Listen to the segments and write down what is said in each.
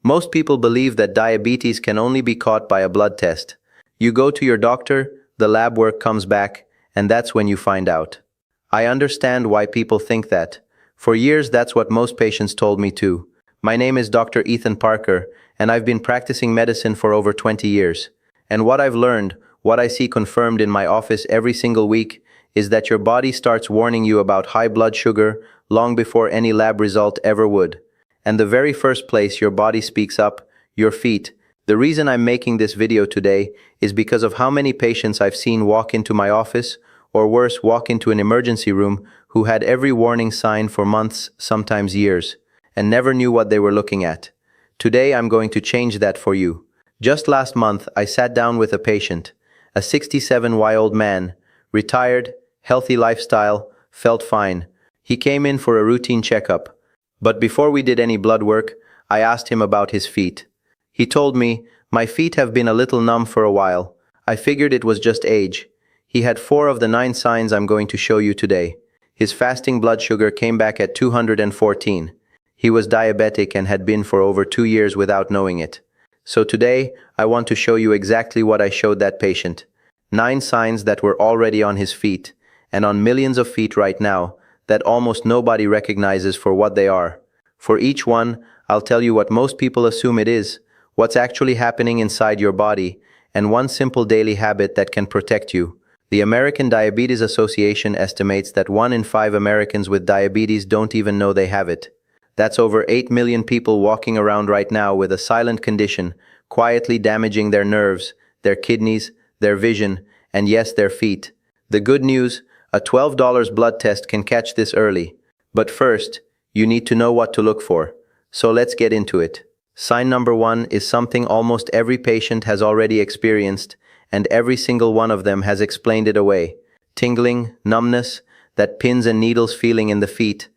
Most people believe that diabetes can only be caught by a blood test. You go to your doctor, the lab work comes back, and that's when you find out. I understand why people think that. For years, that's what most patients told me too. My name is Dr. Ethan Parker, and I've been practicing medicine for over 20 years. And what I've learned, what I see confirmed in my office every single week, is that your body starts warning you about high blood sugar long before any lab result ever would. And the very first place your body speaks up, your feet. The reason I'm making this video today is because of how many patients I've seen walk into my office, or worse, walk into an emergency room, who had every warning sign for months, sometimes years, and never knew what they were looking at. Today I'm going to change that for you. Just last month, I sat down with a patient, a 67-year-old man, retired, healthy lifestyle, felt fine. He came in for a routine checkup. But before we did any blood work, I asked him about his feet. He told me, "My feet have been a little numb for a while. I figured it was just age." He had 4 of the 9 signs I'm going to show you today. His fasting blood sugar came back at 214. He was diabetic and had been for over 2 years without knowing it. So today, I want to show you exactly what I showed that patient. 9 signs that were already on his feet, and on millions of feet right now, that almost nobody recognizes for what they are. For each one, I'll tell you what most people assume it is, what's actually happening inside your body, and one simple daily habit that can protect you. The American Diabetes Association estimates that 1 in 5 Americans with diabetes don't even know they have it. That's over 8 million people walking around right now with a silent condition, quietly damaging their nerves, their kidneys, their vision, and yes, their feet. The good news, a $12 blood test can catch this early. But first, you need to know what to look for. So let's get into it. Sign number 1 is something almost every patient has already experienced, and every single one of them has explained it away. Tingling, numbness, that pins and needles feeling in the feet.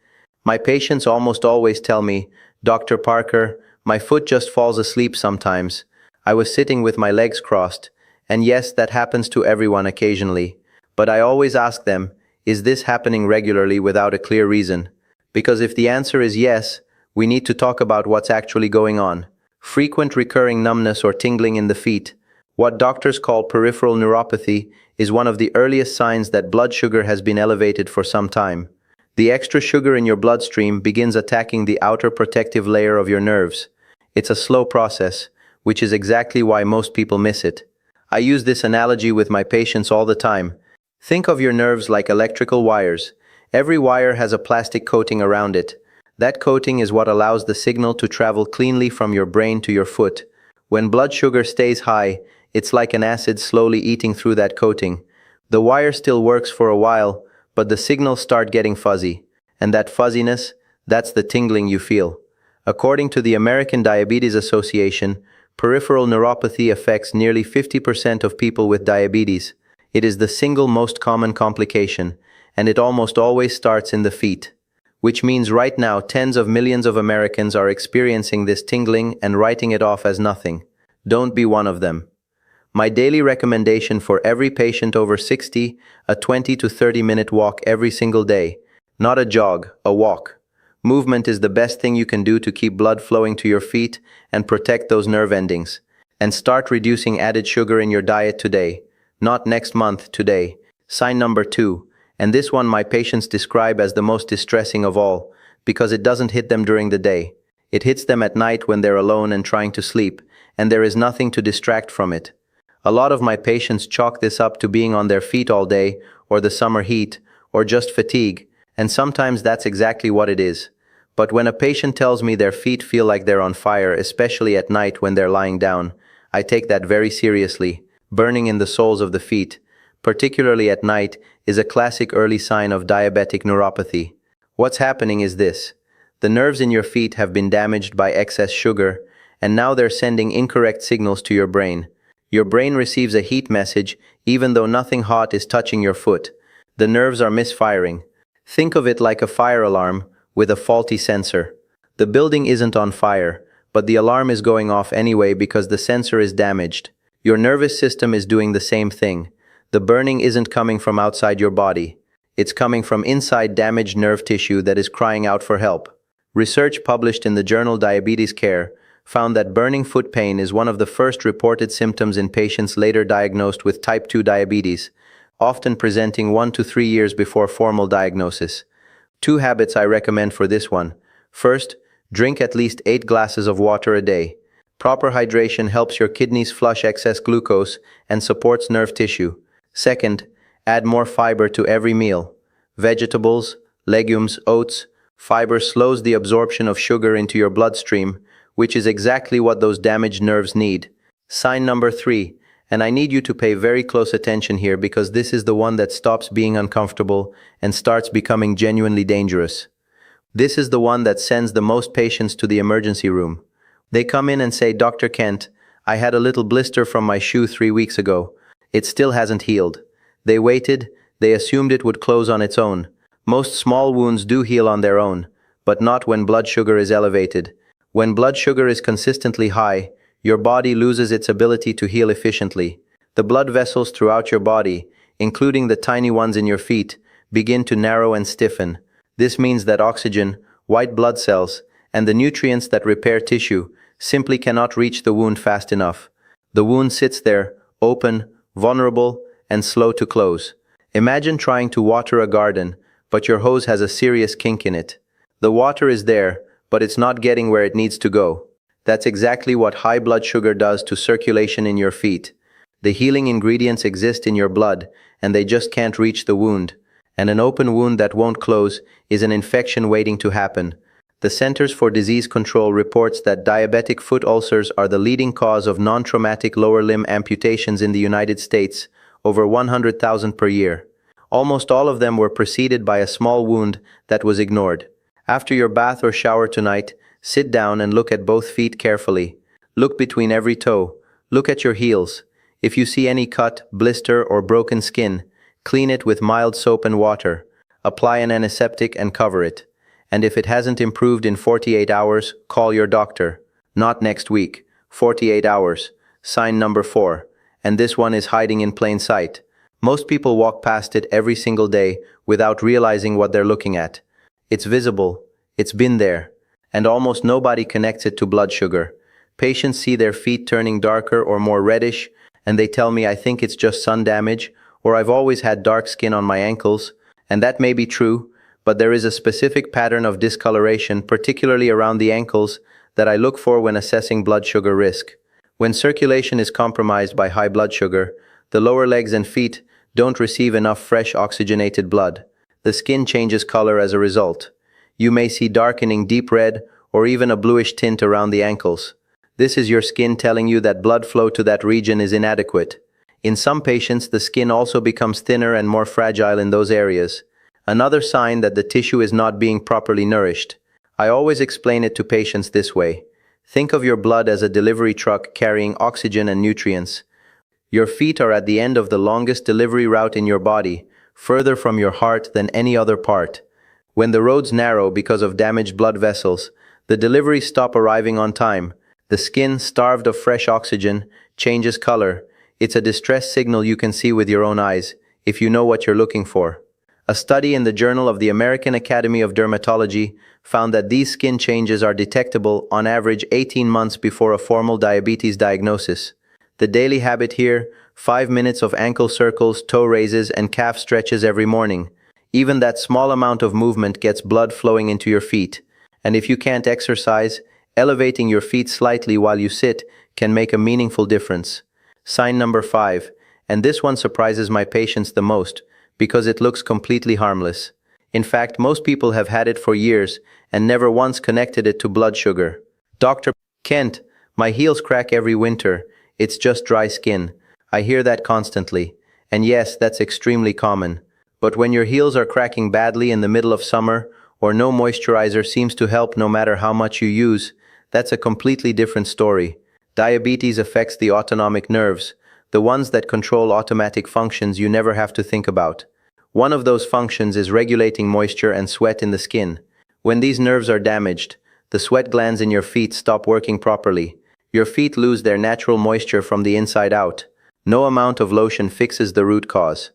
My patients almost always tell me, "Dr. Parker, my foot just falls asleep sometimes. I was sitting with my legs crossed." And yes, that happens to everyone occasionally. But I always ask them, is this happening regularly without a clear reason? Because if the answer is yes, we need to talk about what's actually going on. Frequent recurring numbness or tingling in the feet, what doctors call peripheral neuropathy, is one of the earliest signs that blood sugar has been elevated for some time. The extra sugar in your bloodstream begins attacking the outer protective layer of your nerves. It's a slow process, which is exactly why most people miss it. I use this analogy with my patients all the time. Think of your nerves like electrical wires. Every wire has a plastic coating around it. That coating is what allows the signal to travel cleanly from your brain to your foot. When blood sugar stays high, it's like an acid slowly eating through that coating. The wire still works for a while, but the signals start getting fuzzy. And that fuzziness, that's the tingling you feel. According to the American Diabetes Association, peripheral neuropathy affects nearly 50% of people with diabetes. It is the single most common complication, and it almost always starts in the feet. Which means right now tens of millions of Americans are experiencing this tingling and writing it off as nothing. Don't be one of them. My daily recommendation for every patient over 60, a 20 to 30-minute walk every single day. Not a jog, a walk. Movement is the best thing you can do to keep blood flowing to your feet and protect those nerve endings. And start reducing added sugar in your diet today. Not next month, today. Sign number 2, and this one my patients describe as the most distressing of all, because it doesn't hit them during the day. It hits them at night when they're alone and trying to sleep, and there is nothing to distract from it. A lot of my patients chalk this up to being on their feet all day, or the summer heat, or just fatigue, and sometimes that's exactly what it is. But when a patient tells me their feet feel like they're on fire, especially at night when they're lying down, I take that very seriously. Burning in the soles of the feet, particularly at night, is a classic early sign of diabetic neuropathy. What's happening is this. The nerves in your feet have been damaged by excess sugar, and now they're sending incorrect signals to your brain. Your brain receives a heat message even though nothing hot is touching your foot. The nerves are misfiring. Think of it like a fire alarm with a faulty sensor. The building isn't on fire, but the alarm is going off anyway because the sensor is damaged. Your nervous system is doing the same thing. The burning isn't coming from outside your body. It's coming from inside damaged nerve tissue that is crying out for help. Research published in the journal Diabetescare found that burning foot pain is one of the first reported symptoms in patients later diagnosed with type 2 diabetes, often presenting 1 to 3 years before formal diagnosis. 2 habits I recommend for this one. First, drink at least 8 glasses of water a day. Proper hydration helps your kidneys flush excess glucose and supports nerve tissue. Second, add more fiber to every meal. Vegetables, legumes, oats. Fiber slows the absorption of sugar into your bloodstream, which is exactly what those damaged nerves need. Sign number 3, and I need you to pay very close attention here because this is the one that stops being uncomfortable and starts becoming genuinely dangerous. This is the one that sends the most patients to the emergency room. They come in and say, "Dr. Kent, I had a little blister from my shoe 3 weeks ago. It still hasn't healed." They waited, they assumed it would close on its own. Most small wounds do heal on their own, but not when blood sugar is elevated. When blood sugar is consistently high, your body loses its ability to heal efficiently. The blood vessels throughout your body, including the tiny ones in your feet, begin to narrow and stiffen. This means that oxygen, white blood cells, and the nutrients that repair tissue simply cannot reach the wound fast enough. The wound sits there, open, vulnerable, and slow to close. Imagine trying to water a garden, but your hose has a serious kink in it. The water is there, but it's not getting where it needs to go. That's exactly what high blood sugar does to circulation in your feet. The healing ingredients exist in your blood, and they just can't reach the wound. And an open wound that won't close is an infection waiting to happen. The Centers for Disease Control reports that diabetic foot ulcers are the leading cause of non-traumatic lower limb amputations in the United States, over 100,000 per year. Almost all of them were preceded by a small wound that was ignored. After your bath or shower tonight, sit down and look at both feet carefully. Look between every toe. Look at your heels. If you see any cut, blister, or broken skin, clean it with mild soap and water. Apply an antiseptic and cover it. And if it hasn't improved in 48 hours, call your doctor. Not next week. 48 hours. Sign number 4. And this one is hiding in plain sight. Most people walk past it every single day without realizing what they're looking at. It's visible. It's been there. And almost nobody connects it to blood sugar. Patients see their feet turning darker or more reddish, and they tell me, "I think it's just sun damage," or "I've always had dark skin on my ankles." And that may be true, but there is a specific pattern of discoloration, particularly around the ankles, that I look for when assessing blood sugar risk. When circulation is compromised by high blood sugar, the lower legs and feet don't receive enough fresh oxygenated blood. The skin changes color as a result. You may see darkening deep red or even a bluish tint around the ankles. This is your skin telling you that blood flow to that region is inadequate. In some patients, the skin also becomes thinner and more fragile in those areas. Another sign that the tissue is not being properly nourished. I always explain it to patients this way. Think of your blood as a delivery truck carrying oxygen and nutrients. Your feet are at the end of the longest delivery route in your body, further from your heart than any other part. When the roads narrow because of damaged blood vessels, the deliveries stop arriving on time. The skin, starved of fresh oxygen, changes color. It's a distress signal you can see with your own eyes, if you know what you're looking for. A study in the Journal of the American Academy of Dermatology found that these skin changes are detectable on average 18 months before a formal diabetes diagnosis. The daily habit here, 5 minutes of ankle circles, toe raises, and calf stretches every morning. Even that small amount of movement gets blood flowing into your feet. And if you can't exercise, elevating your feet slightly while you sit can make a meaningful difference. Sign number 5, and this one surprises my patients the most because it looks completely harmless. In fact, most people have had it for years and never once connected it to blood sugar. "Dr. Kent, my heels crack every winter. It's just dry skin." I hear that constantly. And yes, that's extremely common. But when your heels are cracking badly in the middle of summer, or no moisturizer seems to help no matter how much you use, that's a completely different story. Diabetes affects the autonomic nerves, the ones that control automatic functions you never have to think about. One of those functions is regulating moisture and sweat in the skin. When these nerves are damaged, the sweat glands in your feet stop working properly. Your feet lose their natural moisture from the inside out. No amount of lotion fixes the root cause.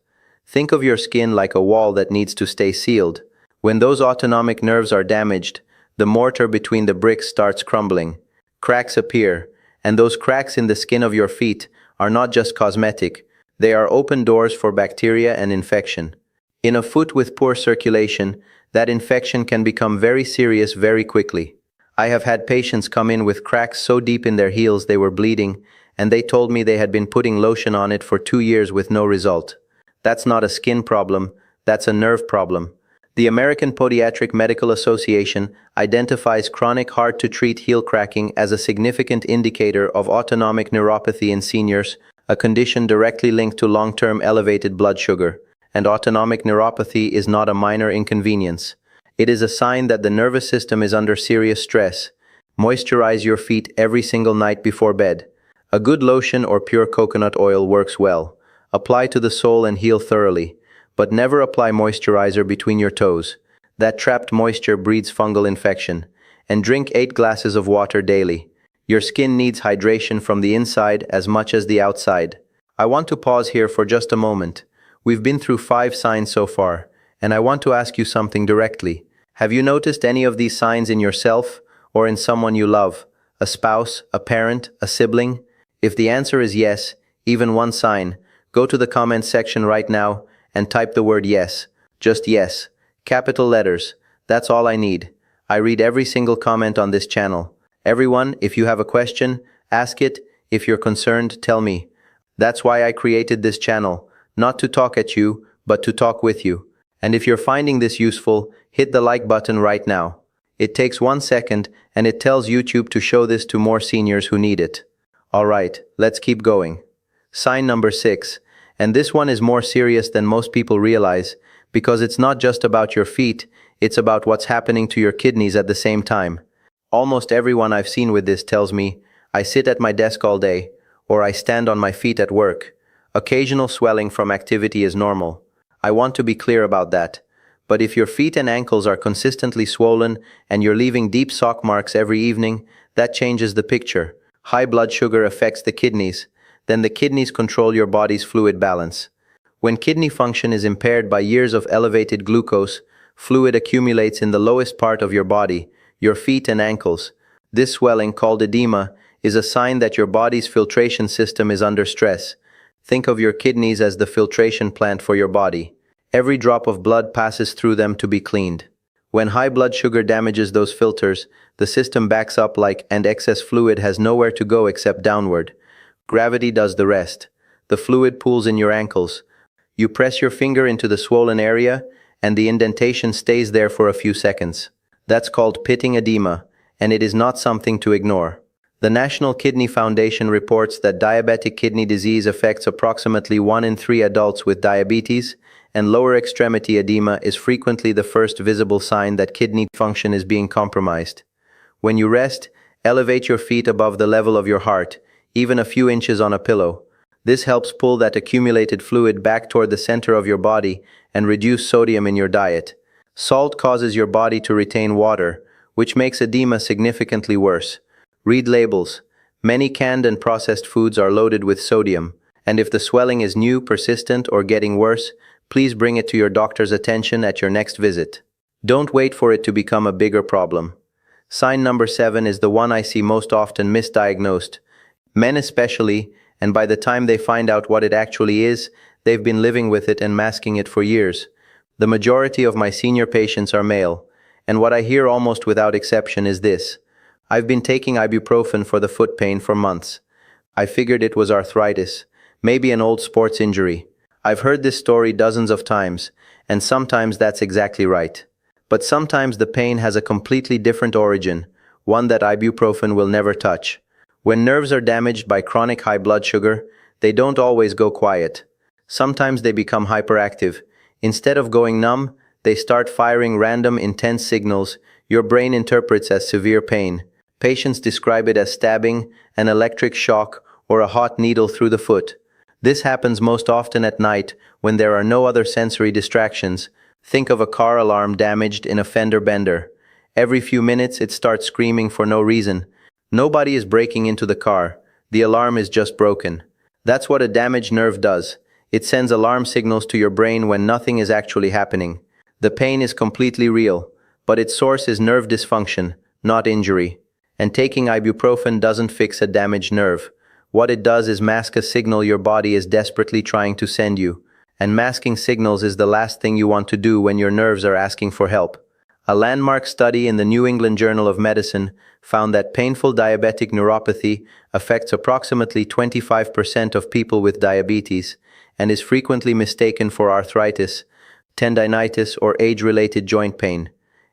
Think of your skin like a wall that needs to stay sealed. When those autonomic nerves are damaged, the mortar between the bricks starts crumbling. cracks appear, and those cracks in the skin of your feet are not just cosmetic, they are open doors for bacteria and infection. In a foot with poor circulation, that infection can become very serious very quickly. I have had patients come in with cracks so deep in their heels they were bleeding, and they told me they had been putting lotion on it for 2 years with no result. That's not a skin problem, that's a nerve problem. The American Podiatric Medical Association identifies chronic hard-to-treat heel cracking as a significant indicator of autonomic neuropathy in seniors, a condition directly linked to long-term elevated blood sugar. And autonomic neuropathy is not a minor inconvenience. It is a sign that the nervous system is under serious stress. Moisturize your feet every single night before bed. A good lotion or pure coconut oil works well. Apply to the sole and heel thoroughly, but never apply moisturizer between your toes. That trapped moisture breeds fungal infection. And drink 8 glasses of water daily. Your skin needs hydration from the inside as much as the outside. I want to pause here for just a moment. We've been through 5 signs so far, and I want to ask you something directly. Have you noticed any of these signs in yourself or in someone you love? A spouse, a parent, a sibling? If the answer is yes, even one sign, go to the comments section right now and type the word yes. Just yes. Capital letters. That's all I need. I read every single comment on this channel. Everyone, if you have a question, ask it. If you're concerned, tell me. That's why I created this channel. Not to talk at you, but to talk with you. And if you're finding this useful, hit the like button right now. It takes 1 second, and it tells YouTube to show this to more seniors who need it. Alright, let's keep going. Sign number 6. And this one is more serious than most people realize, because it's not just about your feet, it's about what's happening to your kidneys at the same time. Almost everyone I've seen with this tells me, I sit at my desk all day, or I stand on my feet at work. Occasional swelling from activity is normal. I want to be clear about that. But if your feet and ankles are consistently swollen and you're leaving deep sock marks every evening, that changes the picture. High blood sugar affects the kidneys. Then the kidneys control your body's fluid balance. When kidney function is impaired by years of elevated glucose, fluid accumulates in the lowest part of your body, your feet and ankles. This swelling, called edema, is a sign that your body's filtration system is under stress. Think of your kidneys as the filtration plant for your body. Every drop of blood passes through them to be cleaned. When high blood sugar damages those filters, the system backs up and excess fluid has nowhere to go except downward. Gravity does the rest. The fluid pools in your ankles. You press your finger into the swollen area, and the indentation stays there for a few seconds. That's called pitting edema, and it is not something to ignore. The National Kidney Foundation reports that diabetic kidney disease affects approximately 1 in 3 adults with diabetes, and lower extremity edema is frequently the first visible sign that kidney function is being compromised. When you rest, elevate your feet above the level of your heart, even a few inches on a pillow. This helps pull that accumulated fluid back toward the center of your body and reduce sodium in your diet. Salt causes your body to retain water, which makes edema significantly worse. Read labels. Many canned and processed foods are loaded with sodium, and if the swelling is new, persistent, or getting worse, please bring it to your doctor's attention at your next visit. Don't wait for it to become a bigger problem. Sign number 7 is the one I see most often misdiagnosed. Men especially, and by the time they find out what it actually is, they've been living with it and masking it for years. The majority of my senior patients are male, and what I hear almost without exception is this. I've been taking ibuprofen for the foot pain for months. I figured it was arthritis, maybe an old sports injury. I've heard this story dozens of times, and sometimes that's exactly right. But sometimes the pain has a completely different origin, one that ibuprofen will never touch. When nerves are damaged by chronic high blood sugar, they don't always go quiet. Sometimes they become hyperactive. Instead of going numb, they start firing random intense signals your brain interprets as severe pain. Patients describe it as stabbing, an electric shock, or a hot needle through the foot. This happens most often at night when there are no other sensory distractions. Think of a car alarm damaged in a fender bender. Every few minutes it starts screaming for no reason. Nobody is breaking into the car. The alarm is just broken. That's what a damaged nerve does. It sends alarm signals to your brain when nothing is actually happening. The pain is completely real, but its source is nerve dysfunction, not injury. And taking ibuprofen doesn't fix a damaged nerve. What it does is mask a signal your body is desperately trying to send you. And masking signals is the last thing you want to do when your nerves are asking for help. A landmark study in the New England Journal of Medicine found that painful diabetic neuropathy affects approximately 25% of people with diabetes and is frequently mistaken for arthritis, tendinitis, or age-related joint pain.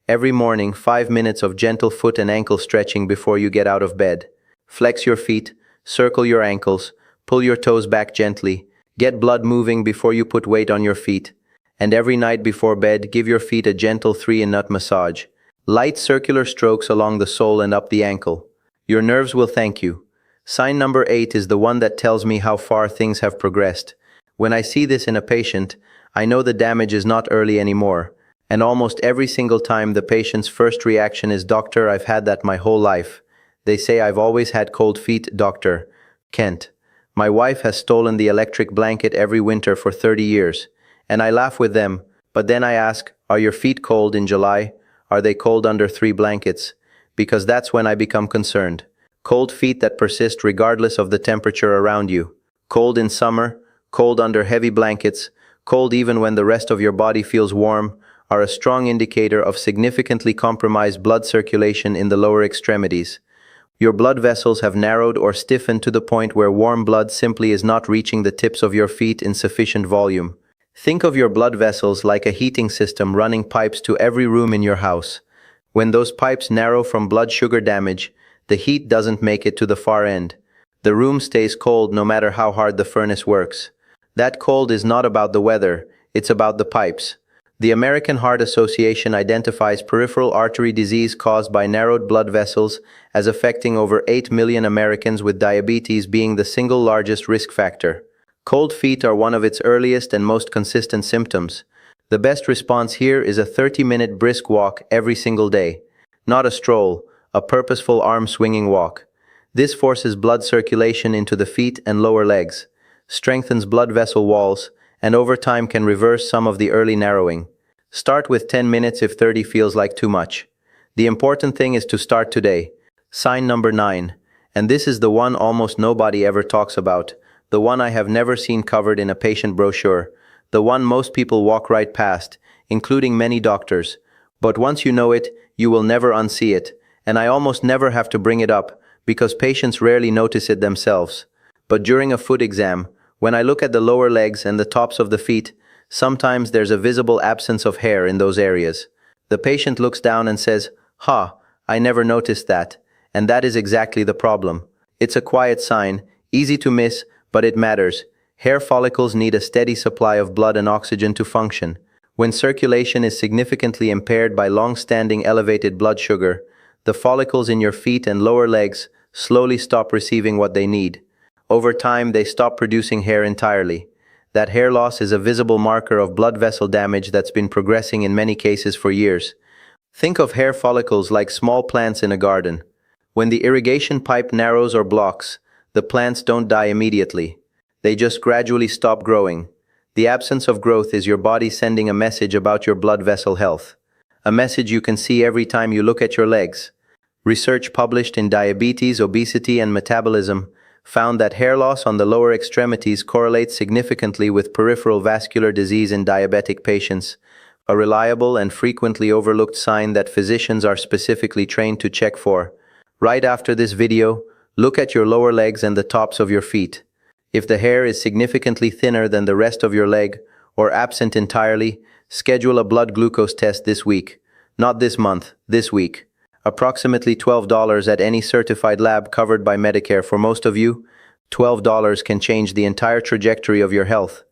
Every morning, 5 minutes of gentle foot and ankle stretching before you get out of bed. Flex your feet, circle your ankles, pull your toes back gently, get blood moving before you put weight on your feet. And every night before bed, give your feet a gentle 3-in-1 massage. Light circular strokes along the sole and up the ankle. Your nerves will thank you. Sign number 8 is the one that tells me how far things have progressed. When I see this in a patient, I know the damage is not early anymore. And almost every single time the patient's first reaction is, "Doctor, I've had that my whole life." They say, "I've always had cold feet, Dr. Kent. My wife has stolen the electric blanket every winter for 30 years. And I laugh with them, but then I ask, "Are your feet cold in July? Are they cold under 3 blankets?" Because that's when I become concerned. Cold feet that persist regardless of the temperature around you. Cold in summer, cold under heavy blankets, cold even when the rest of your body feels warm, are a strong indicator of significantly compromised blood circulation in the lower extremities. Your blood vessels have narrowed or stiffened to the point where warm blood simply is not reaching the tips of your feet in sufficient volume. Think of your blood vessels like a heating system running pipes to every room in your house. When those pipes narrow from blood sugar damage, the heat doesn't make it to the far end. The room stays cold no matter how hard the furnace works. That cold is not about the weather, it's about the pipes. The American Heart Association identifies peripheral artery disease caused by narrowed blood vessels as affecting over 8 million Americans, with diabetes being the single largest risk factor. Cold feet are one of its earliest and most consistent symptoms. The best response here is a 30-minute brisk walk every single day. Not a stroll, a purposeful arm-swinging walk. This forces blood circulation into the feet and lower legs, strengthens blood vessel walls, and over time can reverse some of the early narrowing. Start with 10 minutes if 30 feels like too much. The important thing is to start today. Sign number 9. And this is the one almost nobody ever talks about. The one I have never seen covered in a patient brochure. The one most people walk right past, including many doctors. But once you know it, you will never unsee it. And I almost never have to bring it up, because patients rarely notice it themselves. But during a foot exam, when I look at the lower legs and the tops of the feet, sometimes there's a visible absence of hair in those areas. The patient looks down and says, "Ha, I never noticed that." And that is exactly the problem. It's a quiet sign, easy to miss, but it matters. Hair follicles need a steady supply of blood and oxygen to function. When circulation is significantly impaired by long-standing elevated blood sugar, the follicles in your feet and lower legs slowly stop receiving what they need. Over time, they stop producing hair entirely. That hair loss is a visible marker of blood vessel damage that's been progressing in many cases for years. Think of hair follicles like small plants in a garden. When the irrigation pipe narrows or blocks, the plants don't die immediately. They just gradually stop growing. The absence of growth is your body sending a message about your blood vessel health. A message you can see every time you look at your legs. Research published in Diabetes, Obesity, and Metabolism found that hair loss on the lower extremities correlates significantly with peripheral vascular disease in diabetic patients, a reliable and frequently overlooked sign that physicians are specifically trained to check for. Right after this video, look at your lower legs and the tops of your feet. If the hair is significantly thinner than the rest of your leg or absent entirely, schedule a blood glucose test this week. Not this month, this week. Approximately $12 at any certified lab covered by Medicare for most of you. $12 can change the entire trajectory of your health.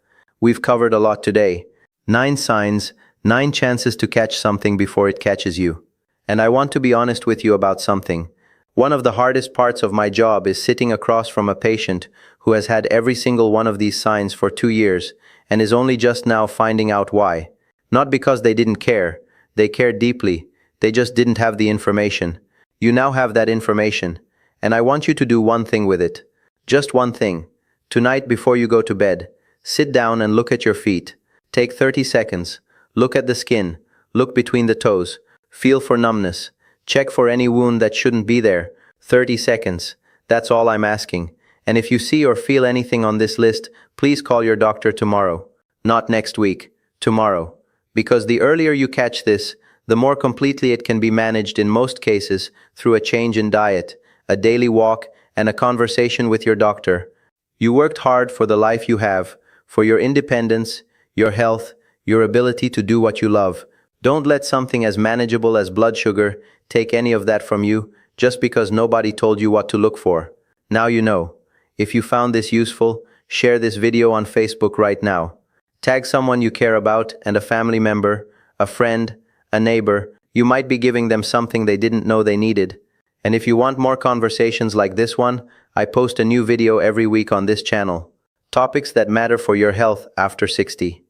We've covered a lot today. 9 signs, 9 chances to catch something before it catches you. And I want to be honest with you about something. One of the hardest parts of my job is sitting across from a patient who has had every single one of these signs for 2 years and is only just now finding out why. Not because they didn't care. They cared deeply. They just didn't have the information. You now have that information, and I want you to do one thing with it. Just one thing. Tonight before you go to bed, sit down and look at your feet. Take 30 seconds. Look at the skin. Look between the toes. Feel for numbness. Check for any wound that shouldn't be there. 30 seconds. That's all I'm asking. And if you see or feel anything on this list, please call your doctor tomorrow. Not next week, tomorrow. Because the earlier you catch this, the more completely it can be managed in most cases through a change in diet, a daily walk, and a conversation with your doctor. You worked hard for the life you have, for your independence, your health, your ability to do what you love. Don't let something as manageable as blood sugar take any of that from you just because nobody told you what to look for. Now you know. If you found this useful, share this video on Facebook right now. Tag someone you care about and a family member, a friend, a neighbor. You might be giving them something they didn't know they needed. And if you want more conversations like this one, I post a new video every week on this channel. Topics that matter for your health after 60.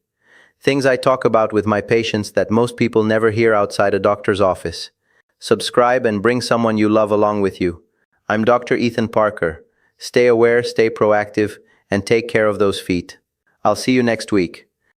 Things I talk about with my patients that most people never hear outside a doctor's office. Subscribe and bring someone you love along with you. I'm Dr. Ethan Parker. Stay aware, stay proactive, and take care of those feet. I'll see you next week.